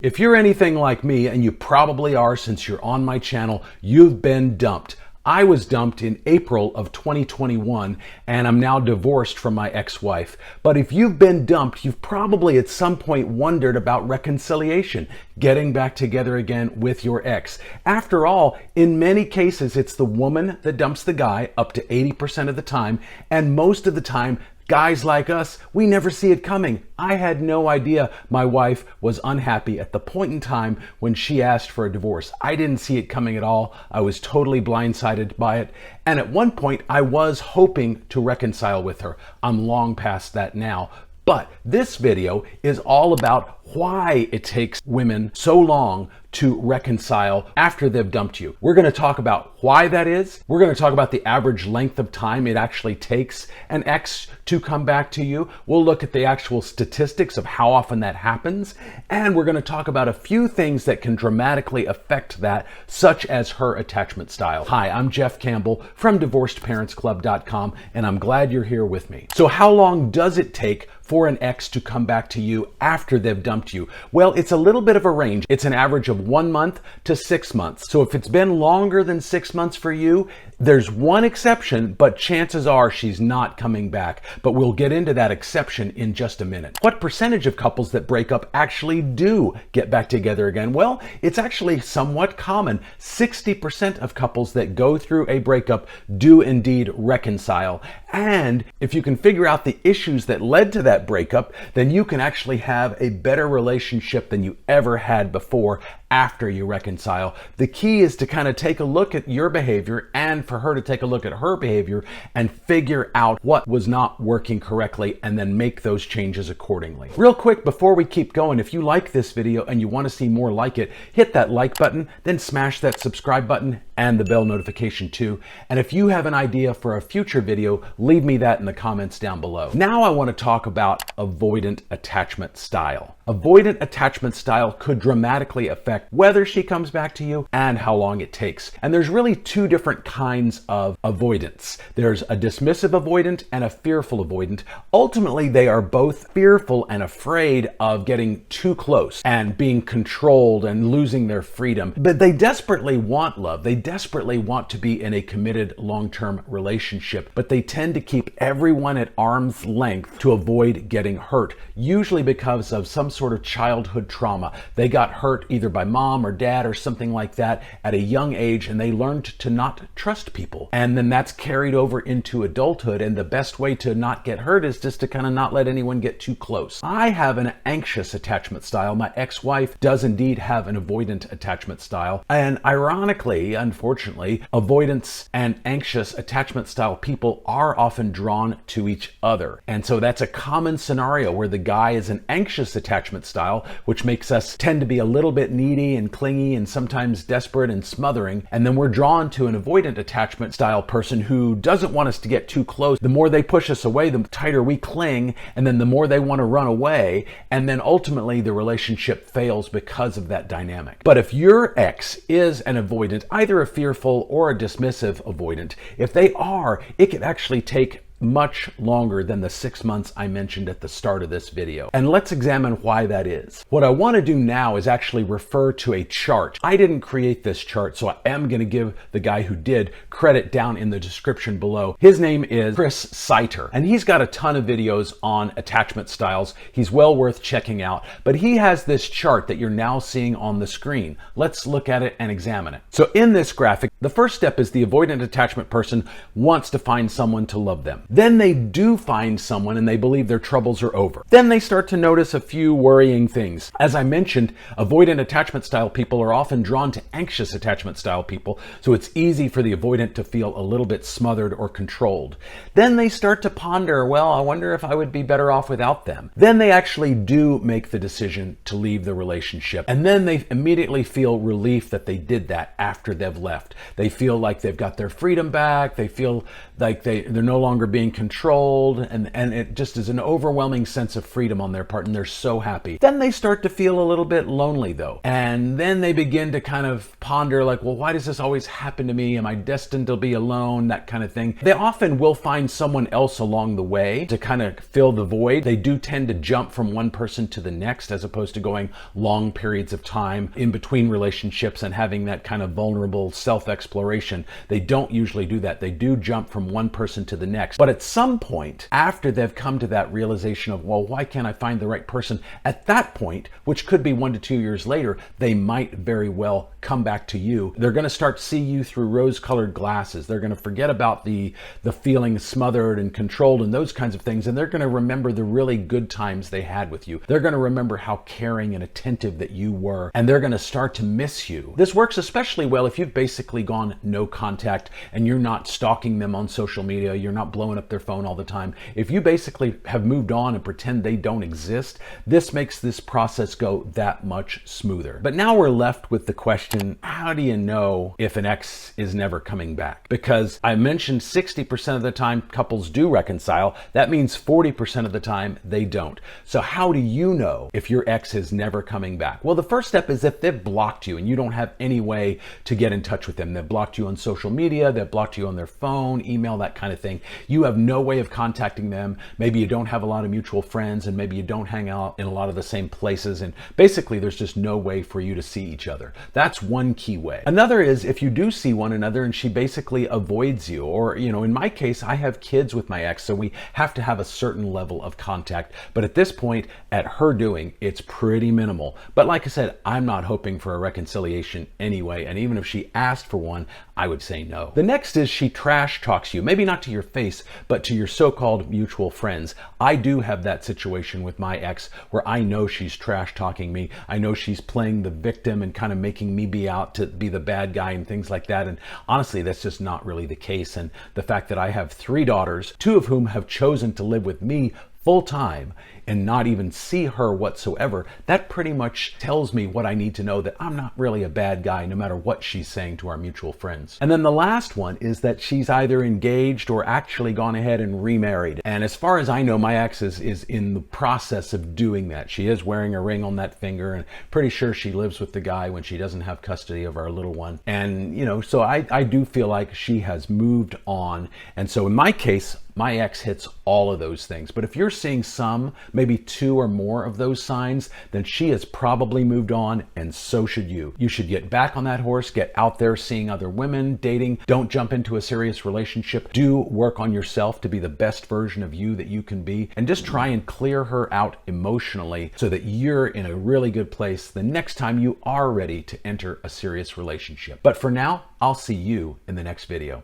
If you're anything like me, and you probably are since you're on my channel, you've been dumped. I was dumped in April of 2021, and I'm now divorced from my ex-wife. But if you've been dumped, you've probably at some point wondered about reconciliation, getting back together again with your ex. After all, in many cases, it's the woman that dumps the guy up to 80% of the time, and most of the time, guys like us, we never see it coming. I had no idea my wife was unhappy at the point in time when she asked for a divorce. I didn't see it coming at all. I was totally blindsided by it. And at one point, I was hoping to reconcile with her. I'm long past that now. But this video is all about why it takes women so long to reconcile after they've dumped you. We're going to talk about why that is. We're going to talk about the average length of time it actually takes an ex to come back to you. We'll look at the actual statistics of how often that happens. And we're going to talk about a few things that can dramatically affect that, such as her attachment style. Hi, I'm Jeff Campbell from DivorcedParentsClub.com, and I'm glad you're here with me. So how long does it take for an ex to come back to you after they've dumped you? Well, it's a little bit of a range. It's an average of 1 month to 6 months. So if it's been longer than 6 months for you, there's one exception, but chances are she's not coming back. But we'll get into that exception in just a minute. What percentage of couples that break up actually do get back together again? Well, it's actually somewhat common. 60% of couples that go through a breakup do indeed reconcile. And if you can figure out the issues that led to that breakup, then you can actually have a better relationship than you ever had before after you reconcile. The key is to kind of take a look at your behavior and for her to take a look at her behavior and figure out what was not working correctly and then make those changes accordingly. Real quick, before we keep going, if you like this video and you want to see more like it, hit that like button, then smash that subscribe button and the bell notification too. And if you have an idea for a future video, leave me that in the comments down below. Now I want to talk about avoidant attachment style. Avoidant attachment style could dramatically affect whether she comes back to you and how long it takes. And there's really two different kinds of avoidance. There's a dismissive avoidant and a fearful avoidant. Ultimately, they are both fearful and afraid of getting too close and being controlled and losing their freedom. But they desperately want love. They desperately want to be in a committed long-term relationship, but they tend to keep everyone at arm's length to avoid getting hurt, usually because of some sort of childhood trauma. They got hurt either by mom or dad or something like that at a young age, and they learned to not trust people. And then that's carried over into adulthood, and the best way to not get hurt is just to kind of not let anyone get too close. I have an anxious attachment style. My ex-wife does indeed have an avoidant attachment style. And ironically, unfortunately, avoidance and anxious attachment style people are often drawn to each other. And so that's a common scenario where the guy is an anxious attachment style, which makes us tend to be a little bit needy and clingy and sometimes desperate and smothering. And then we're drawn to an avoidant attachment style person who doesn't want us to get too close. The more they push us away, the tighter we cling, and then the more they want to run away. And then ultimately the relationship fails because of that dynamic. But if your ex is an avoidant, either a fearful or a dismissive avoidant, if they are, it can actually take much longer than the 6 months I mentioned at the start of this video. And let's examine why that is. What I want to do now is actually refer to a chart. I didn't create this chart, so I am going to give the guy who did credit down in the description below. His name is Seiter, and he's got a ton of videos on attachment styles. He's well worth checking out, but he has this chart that you're now seeing on the screen. Let's look at it and examine it. So in this graphic, the first step is the avoidant attachment person wants to find someone to love them. Then they do find someone and they believe their troubles are over. Then they start to notice a few worrying things. As I mentioned, avoidant attachment style people are often drawn to anxious attachment style people, so it's easy for the avoidant to feel a little bit smothered or controlled. Then they start to ponder, well, I wonder if I would be better off without them. Then they actually do make the decision to leave the relationship. And then they immediately feel relief that they did that after they've left. They feel like they've got their freedom back. They feel like they're no longer being being controlled, and it just is an overwhelming sense of freedom on their part, and they're so happy. Then they start to feel a little bit lonely though. And then they begin to kind of ponder like, well, why does this always happen to me? Am I destined to be alone? That kind of thing. They often will find someone else along the way to kind of fill the void. They do tend to jump from one person to the next, as opposed to going long periods of time in between relationships and having that kind of vulnerable self-exploration. They don't usually do that. They do jump from one person to the next. But at some point, after they've come to that realization of, well, why can't I find the right person? At that point, which could be 1 to 2 years later, they might very well come back to you. They're going to start to see you through rose-colored glasses. They're going to forget about the feeling smothered and controlled and those kinds of things, and they're going to remember the really good times they had with you. They're going to remember how caring and attentive that you were, and they're going to start to miss you. This works especially well if you've basically gone no contact and you're not stalking them on social media, you're not blowing up their phone all the time. If you basically have moved on and pretend they don't exist, this makes this process go that much smoother. But now we're left with the question, how do you know if an ex is never coming back? Because I mentioned 60% of the time couples do reconcile. That means 40% of the time they don't. So how do you know if your ex is never coming back? Well, the first step is if they've blocked you and you don't have any way to get in touch with them. They've blocked you on social media, they've blocked you on their phone, email, that kind of thing. You have no way of contacting them. Maybe you don't have a lot of mutual friends, and maybe you don't hang out in a lot of the same places, and basically there's just no way for you to see each other. That's one key way. Another is if you do see one another and she basically avoids you, or in my case, I have kids with my ex, so we have to have a certain level of contact. But at this point, at her doing, it's pretty minimal. But like I said, I'm not hoping for a reconciliation anyway, and even if she asked for one, I would say no. The next is she trash talks you, maybe not to your face, but to your so-called mutual friends. I do have that situation with my ex where I know she's trash talking me. I know she's playing the victim and kind of making me be out to be the bad guy and things like that. And honestly, that's just not really the case. And the fact that I have 3 daughters, 2 of whom have chosen to live with me full time and not even see her whatsoever, that pretty much tells me what I need to know, that I'm not really a bad guy no matter what she's saying to our mutual friends. And then the last one is that she's either engaged or actually gone ahead and remarried. And as far as I know, my ex is in the process of doing that. She is wearing a ring on that finger, and pretty sure she lives with the guy when she doesn't have custody of our little one. And so I do feel like she has moved on. And so in my case, my ex hits all of those things. But if you're seeing some, maybe 2 or more of those signs, then she has probably moved on, and so should you. You should get back on that horse, get out there seeing other women, dating. Don't jump into a serious relationship. Do work on yourself to be the best version of you that you can be, and just try and clear her out emotionally so that you're in a really good place the next time you are ready to enter a serious relationship. But for now, I'll see you in the next video.